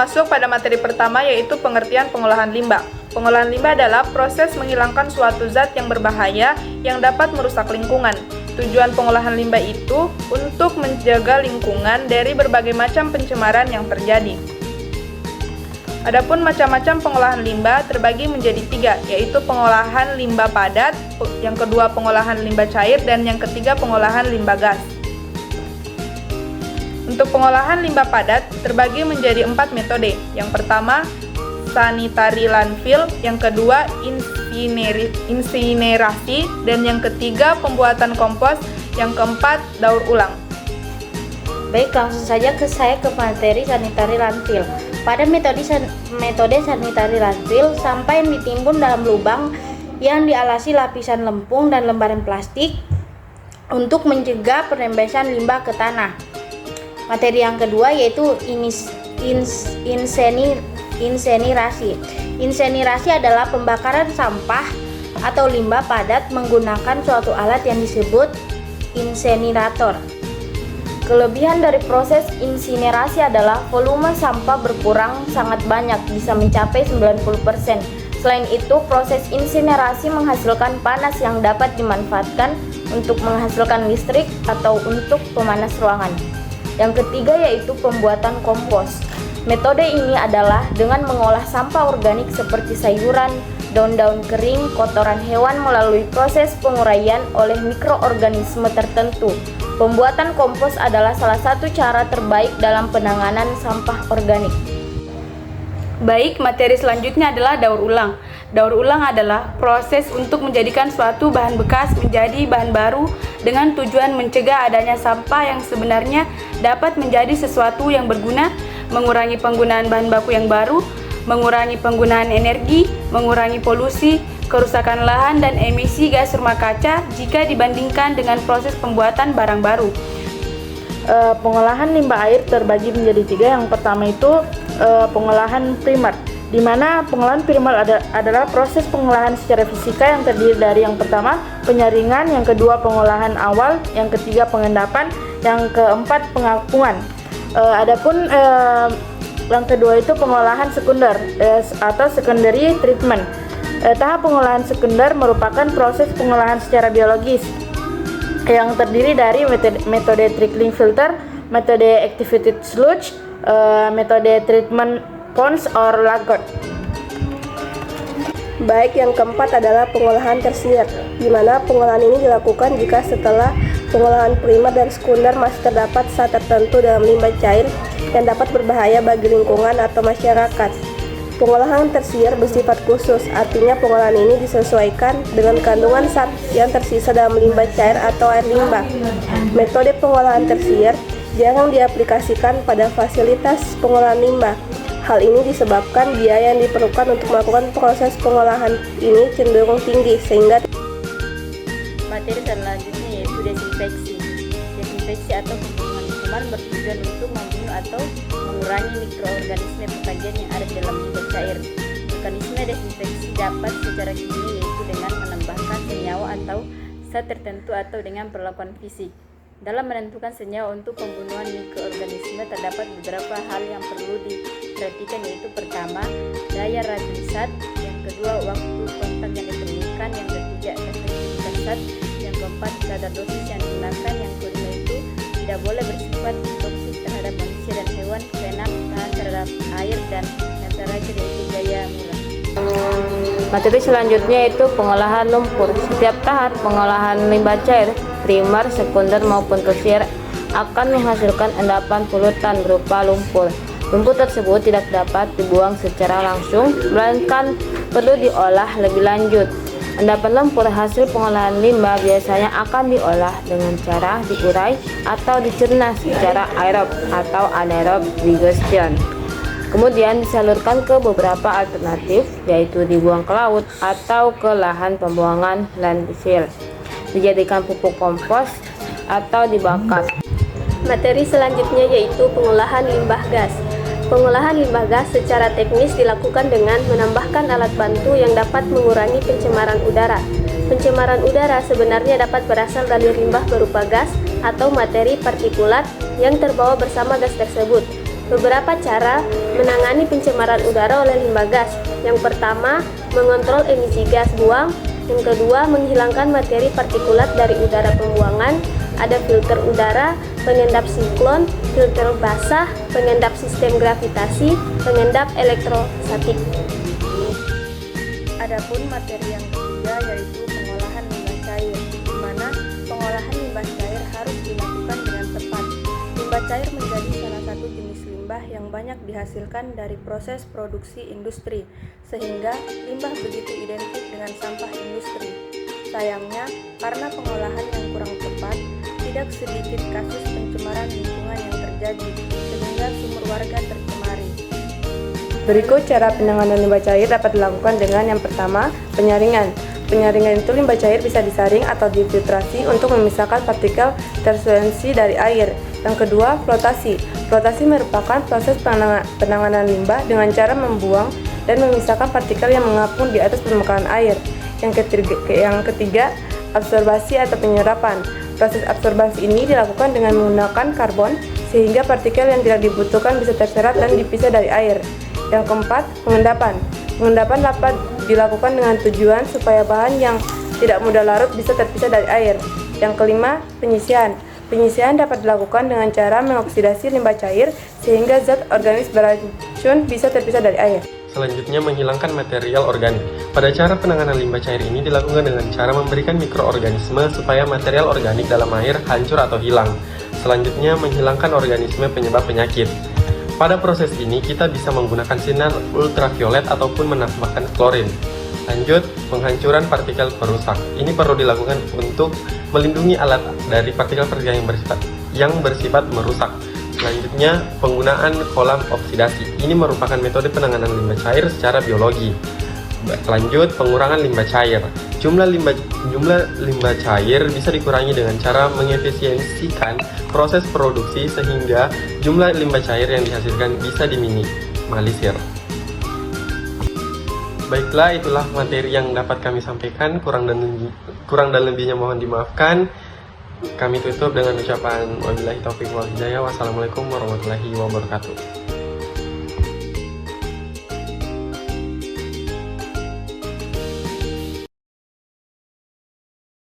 masuk pada materi pertama, yaitu pengertian pengolahan limbah. Pengolahan limbah adalah proses menghilangkan suatu zat yang berbahaya yang dapat merusak lingkungan. Tujuan pengolahan limbah itu untuk menjaga lingkungan dari berbagai macam pencemaran yang terjadi. Adapun macam-macam pengolahan limbah terbagi menjadi 3, yaitu pengolahan limbah padat, yang kedua pengolahan limbah cair, dan yang ketiga pengolahan limbah gas. Untuk pengolahan limbah padat terbagi menjadi 4 metode. Yang pertama, sanitary landfill, yang kedua insinerasi, dan yang ketiga pembuatan kompos, yang keempat daur ulang. Baik, langsung saja saya ke materi sanitary landfill. Pada metode sanitary landfill, sampah yang ditimbun dalam lubang yang dialasi lapisan lempung dan lembaran plastik untuk mencegah penembasan limbah ke tanah. Materi yang kedua yaitu insinerasi. Insinerasi adalah pembakaran sampah atau limbah padat menggunakan suatu alat yang disebut insinerator. Kelebihan dari proses insinerasi adalah volume sampah berkurang sangat banyak, bisa mencapai 90%. Selain itu, proses insinerasi menghasilkan panas yang dapat dimanfaatkan untuk menghasilkan listrik atau untuk pemanas ruangan. Yang ketiga yaitu pembuatan kompos. Metode ini adalah dengan mengolah sampah organik seperti sayuran, daun-daun kering, kotoran hewan melalui proses penguraian oleh mikroorganisme tertentu. Pembuatan kompos adalah salah satu cara terbaik dalam penanganan sampah organik. Baik, materi selanjutnya adalah daur ulang. Daur ulang adalah proses untuk menjadikan suatu bahan bekas menjadi bahan baru dengan tujuan mencegah adanya sampah yang sebenarnya dapat menjadi sesuatu yang berguna, mengurangi penggunaan bahan baku yang baru, mengurangi penggunaan energi, mengurangi polusi, kerusakan lahan, dan emisi gas rumah kaca jika dibandingkan dengan proses pembuatan barang baru. Pengolahan limbah air terbagi menjadi 3. Yang pertama itu pengolahan primer, di mana pengolahan primer adalah proses pengolahan secara fisika yang terdiri dari yang pertama penyaringan, yang kedua pengolahan awal, yang ketiga pengendapan, yang keempat pengapungan. Adapun yang kedua itu pengolahan sekunder atau secondary treatment. Tahap pengolahan sekunder merupakan proses pengolahan secara biologis yang terdiri dari metode trickling filter, metode activated sludge, metode treatment ponds or lagoon. Baik, yang keempat adalah pengolahan tersier, di mana pengolahan ini dilakukan jika setelah pengolahan primer dan sekunder masih terdapat zat tertentu dalam limbah cair yang dapat berbahaya bagi lingkungan atau masyarakat. Pengolahan tersier bersifat khusus, artinya pengolahan ini disesuaikan dengan kandungan zat yang tersisa dalam limbah cair atau air limbah. Metode pengolahan tersier jarang diaplikasikan pada fasilitas pengolahan limbah. Hal ini disebabkan biaya yang diperlukan untuk melakukan proses pengolahan ini cenderung tinggi, sehingga Materi selanjutnya yaitu desinfeksi. Desinfeksi atau pembunuhan kuman bertujuan untuk membunuh atau mengurangi mikroorganisme patogen yang ada di dalam limbah cair. Mekanisme desinfeksi dapat secara kimia, yaitu dengan menambahkan senyawa atau zat tertentu atau dengan perlakuan fisik. Dalam menentukan senyawa untuk pembunuhan mikroorganisme terdapat beberapa hal yang perlu diperhatikan, yaitu pertama, daya racun zat, yang kedua, waktu kontak yang diperlukan, yang ketiga, efektivitas zat, yang keempat, kadar dosis yang digunakan, yang kelima itu tidak boleh bersifat toksik terhadap manusia dan hewan, keenam, tahan terhadap air, dan yang terakhir yaitu daya mula. Materi selanjutnya itu pengolahan lumpur. Setiap tahap pengolahan limbah cair, primer, sekunder maupun tersier akan menghasilkan endapan polutan berupa lumpur. Lumpur tersebut tidak dapat dibuang secara langsung, melainkan perlu diolah lebih lanjut. Endapan lumpur hasil pengolahan limbah biasanya akan diolah dengan cara diurai atau dicerna secara aerob atau anaerob digestion. Kemudian disalurkan ke beberapa alternatif, yaitu dibuang ke laut atau ke lahan pembuangan landfill, dijadikan pupuk kompos atau dibakar. materi selanjutnya yaitu pengolahan limbah gas. Pengolahan limbah gas secara teknis dilakukan dengan menambahkan alat bantu yang dapat mengurangi pencemaran udara. Pencemaran udara sebenarnya dapat berasal dari limbah berupa gas atau materi partikulat yang terbawa bersama gas tersebut. Beberapa cara menangani pencemaran udara oleh limbah gas. Yang pertama, mengontrol emisi gas buang. Yang kedua, menghilangkan materi partikulat dari udara pembuangan. Ada filter udara, pengendap siklon, filter basah, pengendap sistem gravitasi, pengendap elektrostatik. Adapun materi yang ketiga yaitu pengolahan limbah cair, di mana pengolahan limbah cair harus dilakukan dengan tepat. Limbah cair menjadi salah satu jenis limbah yang banyak dihasilkan dari proses produksi industri, sehingga limbah begitu identik dengan sampah industri. Sayangnya, karena pengolahan yang kurang tepat, tidak sedikit kasus pencemaran lingkungan yang terjadi, sehingga sumur warga tercemari. Berikut cara penanganan limbah cair dapat dilakukan dengan yang pertama, penyaringan. Penyaringan itu limbah cair bisa disaring atau difiltrasi untuk memisahkan partikel tersolusi dari air. Yang kedua, flotasi. Flotasi merupakan proses penanganan limbah dengan cara membuang dan memisahkan partikel yang mengapung di atas permukaan air. Yang ketiga, absorbasi atau penyerapan. Proses absorbasi ini dilakukan dengan menggunakan karbon sehingga partikel yang tidak dibutuhkan bisa terserap dan dipisah dari air. Yang keempat, pengendapan. Pengendapan dapat dilakukan dengan tujuan supaya bahan yang tidak mudah larut bisa terpisah dari air. Yang kelima, penyisian. Penyisian dapat dilakukan dengan cara mengoksidasi limbah cair sehingga zat organik beracun bisa terpisah dari air. Selanjutnya, menghilangkan material organik. Pada cara penanganan limbah cair ini dilakukan dengan cara memberikan mikroorganisme supaya material organik dalam air hancur atau hilang. Selanjutnya, menghilangkan organisme penyebab penyakit. Pada proses ini, kita bisa menggunakan sinar ultraviolet ataupun menambahkan klorin. Lanjut, penghancuran partikel perusak. Ini perlu dilakukan untuk melindungi alat dari partikel-partikel yang bersifat merusak. Selanjutnya, penggunaan kolam oksidasi. Ini merupakan metode penanganan limbah cair secara biologi. Lanjut, pengurangan limbah cair. Jumlah limbah cair bisa dikurangi dengan cara mengefisiensikan proses produksi sehingga jumlah limbah cair yang dihasilkan bisa diminimalisir. Baiklah, itulah materi yang dapat kami sampaikan. Kurang dan lebihnya mohon dimaafkan. Kami tutup dengan ucapan wabillahi taufiq wal hidayah. Wassalamualaikum warahmatullahi wabarakatuh.